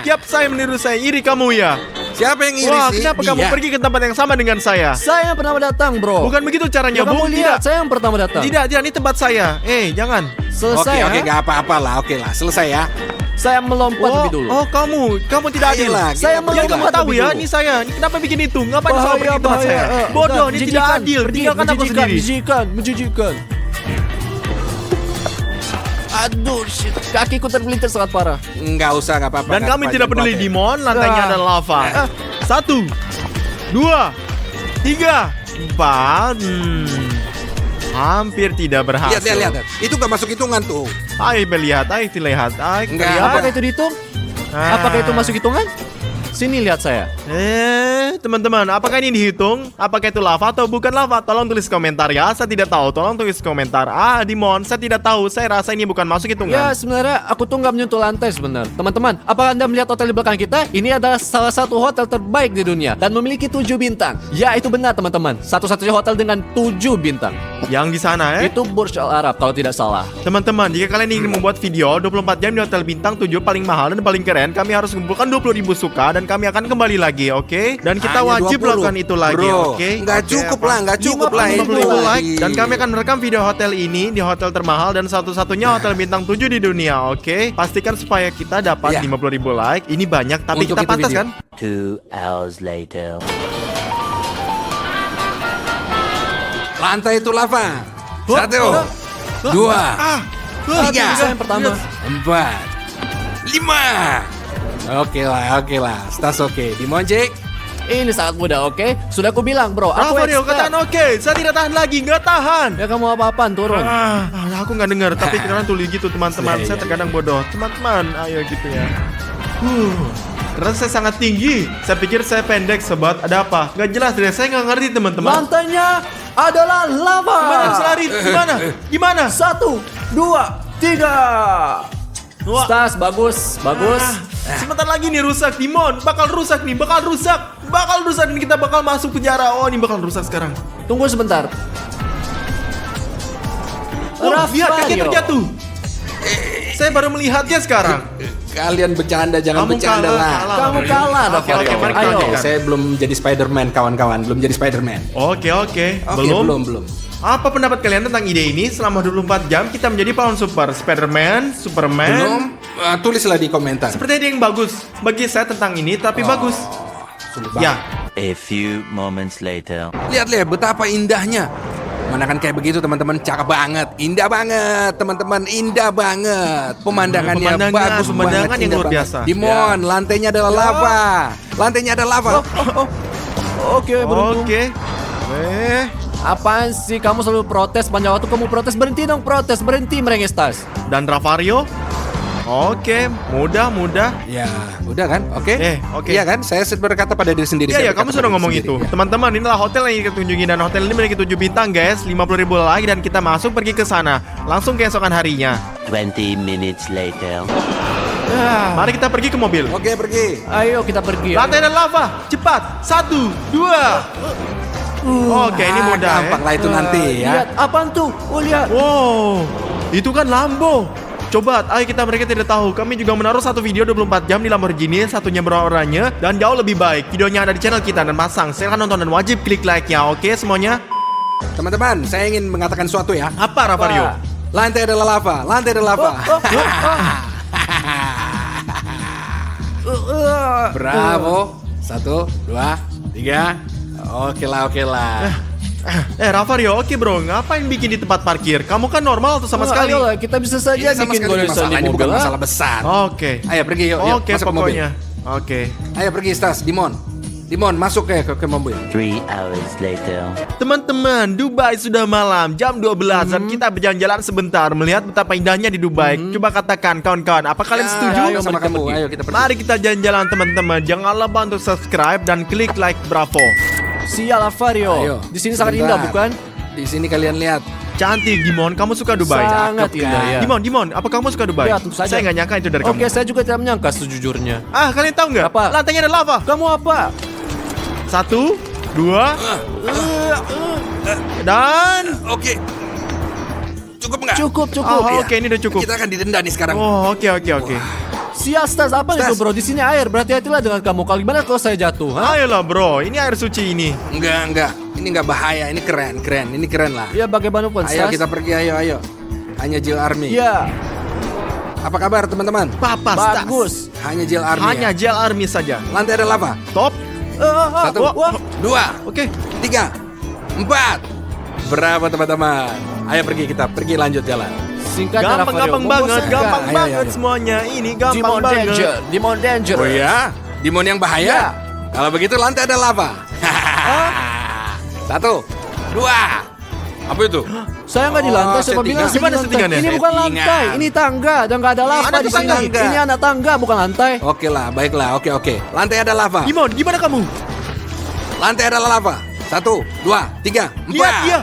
Tiap saya meniru saya, iri kamu ya. Siapa yang iri Wah, sih? kenapa kamu Dia. pergi ke tempat yang sama dengan saya? Saya yang pertama datang, bro. Bukan begitu caranya, Kamu Bu. lihat, saya yang pertama datang. Tidak, ini tempat saya. Jangan. Selesai, Oke, ha? gak apa-apa lah. Oke lah, selesai ya. Saya melompat lebih dulu. Kamu tidak adil. Ayolah, Saya Yang kamu melompat tahu lebih ya, dulu. ini saya. Ini kenapa bikin itu? Ngapain selalu pergi ke tempat saya? Bodoh, ini tidak adil. Tinggalkan aku sendiri. Menjijikan. Aduh, shit. Kakiku tergelincir sangat parah. Nggak usah, nggak apa-apa. Dan nggak kami apa-apa, tidak jangan peduli, khawatir. Dimon. Lantainya adalah lava. 1, 2, 3, 4. Hampir tidak berhasil. Lihat. Itu nggak masuk hitungan tuh. Ayo lihat. Kita lihat. Enggak. Apakah itu dihitung? Apakah itu masuk hitungan? Sini lihat saya. Teman-teman, apakah ini dihitung? Apakah itu lava atau bukan lava? Tolong tulis komentar ya. Saya tidak tahu. Tolong tulis komentar. Dimon, saya tidak tahu. Saya rasa ini bukan masuk Ya, hitungan. sebenarnya aku tuh nggak menyentuh lantai sebenarnya. Teman-teman, apakah Anda melihat hotel di belakang kita? Ini adalah salah satu hotel terbaik di dunia dan memiliki 7 bintang. Ya, itu benar teman-teman. Satu-satunya hotel dengan 7 bintang. Yang di sana Itu Burj Al Arab kalau tidak salah. Teman-teman, jika kalian ingin membuat video 24 jam di hotel bintang 7 paling mahal dan paling keren, kami harus mengumpulkan 20.000 suka dan kami akan kembali lagi, oke? Dan kita Hanya wajib 20. lakukan itu lagi, Bro, oke? nggak Oke, cukup apa? lah, nggak cukup lah. 50.000 itu like. lagi. Dan kami akan merekam video hotel ini di hotel termahal dan satu-satunya hotel bintang 7 di dunia, oke? Pastikan supaya kita dapat Ya. 50.000 like. Ini banyak, tapi Untuk kita itu pantas video. kan? 2 hours later. Lantai itu lava. 1, 2, 3, Saya yang pertama. 4, 5. Oke lah. Stas oke. Dimonjek. Ini sangat mudah, oke? Sudah aku bilang, bro. Aku Rafario, expert. katakan oke. Saya tidak tahan lagi, nggak tahan. Ya kamu apa-apaan turun. Aku nggak dengar, tapi kadang tulis gitu teman-teman. Saya terkadang bodoh. Teman-teman, ayo gitu ya. Karena saya sangat tinggi. Saya pikir saya pendek, sobat. Ada apa? Nggak jelas deh. Saya nggak ngerti teman-teman. Lantainya adalah lava. Gimana bisa lari? Gimana? 1, 2, 3. Wah. Stas, bagus. Sebentar lagi nih rusak, Dimon. Bakal rusak nih. Kita bakal masuk penjara. Oh, ini bakal rusak sekarang. Tunggu sebentar. Lihat kaki terjatuh. Saya baru melihatnya sekarang. Kalian bercanda, jangan Kamu bercanda lah. Kamu kalah, Oke, Rafario. mari kita Ayo. lanjutkan. Saya belum jadi Spider-Man, kawan-kawan. Belum jadi Spider-Man. Oke. Oke, Belum. belum. Apa pendapat kalian tentang ide ini? Selama 24 jam kita menjadi pahlawan super. Spider-Man, Superman. Belum. Tulislah di komentar. Seperti ada yang bagus. Bagi saya tentang ini, tapi bagus. Sungguh Ya, A few moments later. Lihat betapa indahnya. Pemandangan kayak begitu teman-teman, cakep banget, indah banget teman-teman, indah banget. Pemandangannya bagus pemandangan banget, yang indah luar banget. biasa. Dimon, lantainya adalah lava. Lantainya ada lava. Oke, beruntung. Oke. Apaan sih kamu selalu protes panjang waktu kamu protes? Berhenti dong protes, berhenti merengek Tas. Dan Rafario? Oke, mudah. Ya, udah kan? Oke. Oke. Iya kan? Saya berkata pada diri sendiri. Iya, saya kamu berkata sudah pada ngomong diri itu. sendiri, ya. Teman-teman, inilah hotel yang kita tunjukin dan hotel ini memiliki 7 bintang, guys. 50.000 like dan kita masuk pergi ke sana. Langsung keesokan harinya. 20 minutes later. Mari kita pergi ke mobil. Oke, pergi. Ayo kita pergi. Lantai dan lava, cepat. 1, 2. Oke, ini mudah. Gampang lah itu nanti ya. Lihat, apaan tuh? Oh, lihat. Wow, itu kan Lambo. Coba, mereka tidak tahu. Kami juga menaruh satu video 24 jam di Lamborghini, satunya berwarna dan jauh lebih baik. Videonya ada di channel kita dan pasang. Silahkan nonton dan wajib klik like-nya, oke semuanya? Teman-teman, saya ingin mengatakan sesuatu ya. Apa, Rafario? Lantai adalah lava. Bravo. 1, 2, 3. Oke lah. Ravario, oke bro, ngapain bikin di tempat parkir? Kamu kan normal tuh sama sekali. Ayolah, kita bisa saja Ini sama bikin sekali goresan masalah, di ini mobil. bukan ah. masalah besar. Oke. Ayo pergi yuk, yuk Oke, masuk ke mobil. pokoknya. Oke. Ayo pergi Stas, Dimon masuk ke mobil. 3 hours later. Teman-teman, Dubai sudah malam, jam 12 dan kita berjalan-jalan sebentar melihat betapa indahnya di Dubai. Coba katakan kawan-kawan, apa kalian setuju? Ayo sama kamu, ayo kita pergi. Mari kita jalan-jalan teman-teman. Jangan lupa untuk subscribe dan klik like Bravo. Sial Alvario. Ayo, Di sini sangat sebentar. indah bukan? Di sini kalian lihat. Cantik, Dimon. Kamu suka Dubai? Sangat Cakep, indah kan? ya. Dimon, apa kamu suka Dubai? Ya, tentu saja. Saya nggak nyangka itu dari Oke, kamu. saya juga tidak menyangka sejujurnya. Kalian tahu nggak? Apa? Lantainya ada lava. Kamu apa? 1, 2, dan Oke. Cukup nggak? Cukup. Oh, oke, ini udah cukup. Kita akan didenda nih sekarang. Oh, oke. Sial Stas, apa Stas. itu bro? Di sini air. Berhati-hatilah dengan kamu. Kalau gimana kalau saya jatuh? Ha? Ayolah bro, ini air suci ini. Enggak. Ini nggak bahaya. Ini keren. Ini keren lah. Ya bagaimanapun Ayo Stas. kita pergi, ayo. Hanya Jill Army. Ya, Apa kabar teman-teman? Papa Stas. bagus. Hanya Jill Army. Hanya ya? gel army saja. Lantai ada lava. Top. Satu, wah. 2, Oke. 3, 4. Bravo teman-teman. Ayo pergi lanjut jalan. Singkatnya Gampang Alvario. banget, Membosankan. gampang Ayo, banget ayo. semuanya. Ini gampang Demon banget. Danger. Demon Danger. Oh ya? Dimon yang bahaya? Ya. Kalau begitu lantai ada lava. 1, 2. Apa itu? Saya nggak di lantai, siapa settingan. bilang saya Gimana di lantai? settingannya? Ini bukan Settingan. lantai, ini tangga dan nggak ada lava Ada di tuh sini. tangga. Ini anak tangga, bukan lantai. Oke lah, baiklah. Oke. Lantai ada lava. Dimon, gimana kamu? Lantai ada lava. 1, 2, 3, 4. Lihat dia.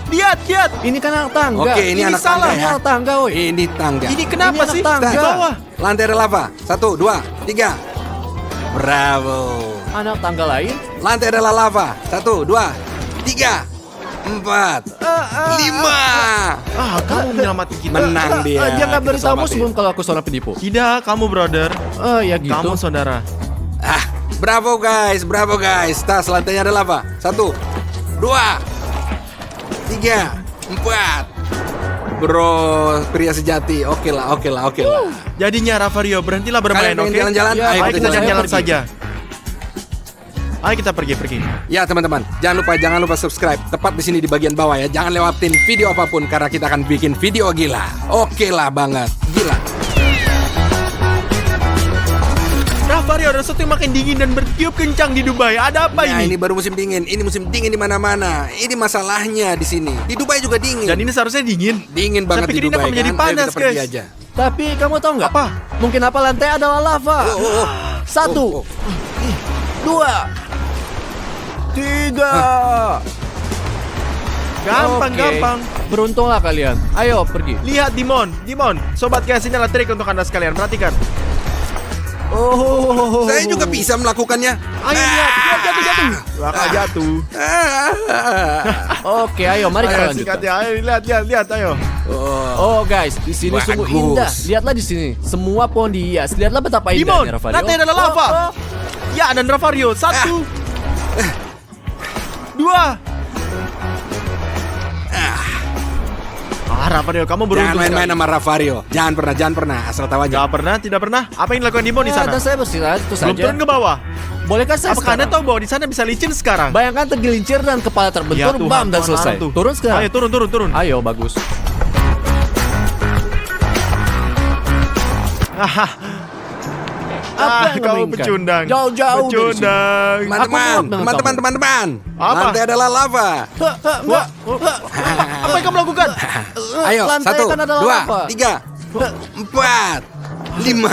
Lihat. Ini kan anak tangga. Oke, ini anak salah. tangga Ini ya. anak tangga, woi. Ini tangga. Ini kenapa Ini anak sih? tangga. Di bawah. Lantai ada lava. 1, 2, 3. Bravo. Anak tangga lain. Lantai ada lava. 1, 2, 3, 4, 5. Kamu menyelamatkan kita. Menang dia. Dia nggak Kita beritahu selamatin. sebelum kalau aku seorang penipu. Tidak, kamu brother. Ya gitu. Kamu saudara. Bravo guys. Tas lantainya ada lava. 1, 2, 3, 4. Bro, pria sejati. Oke lah. Jadinya Ravario, berhentilah bermain, Kalian pengen oke? jalan-jalan? Ya, Ayo kita jalan-jalan pergi. saja. Ayo kita pergi. Ya teman-teman, jangan lupa subscribe tepat di sini di bagian bawah ya. Jangan lewatin video apapun karena kita akan bikin video gila. Oke lah banget, gila. Ravario, ada sesuatu yang makin dingin dan bertiup kencang di Dubai. Ada apa Nah, ini? ini baru musim dingin. Ini musim dingin di mana-mana. Ini masalahnya di sini. Di Dubai juga dingin. Dan ini seharusnya dingin. Dingin Saya banget di pikir ini Dubai. akan menjadi kan? Ayo panas, kita pergi guys. aja. Tapi kamu tahu nggak? Apa? Mungkin apa lantai adalah lava. 1, 2, 3. Gampang. Oke. Beruntunglah kalian. Ayo pergi. Lihat Dimon, sobat guys, ini adalah trik untuk Anda sekalian. Perhatikan. Oh. Saya juga bisa melakukannya. Ayo lihat, jatuh. Bakal jatuh. Oke, ayo mari kita Ayo lanjutkan. sikat ya, ayo lihat, ayo. Oh guys, di sini sungguh Bagus. indah. Lihatlah di sini, semua pohon dihias. Lihatlah betapa Dimon, indahnya Ravario. lantai adalah lava. Ya, dan Ravario, 1, 2. Ravario, kamu Jangan beruntung main-main sekali. sama Ravario. Jangan pernah. Asal tahu aja. Tidak pernah. Apa yang dilakukan Dimon di sana? Dan saya beristirahat itu Belum saja. turun ke bawah. Bolehkah saya Apakah Anda sekarang? tahu bahwa di sana bisa licin sekarang? Bayangkan tergelincir dan kepala terbentur, bam dan selesai. Tuh. Turun sekarang. Ayo turun. Ayo, bagus. Apa yang Kamu menginginkan? pecundang. Jauh-jauh dari sini. Pecundang. Teman-teman. Apa? Lantai adalah lava. Enggak. Apa yang kamu lakukan? Ayo, Lantai 1, kan adalah 2, lava. 3, 4, 5.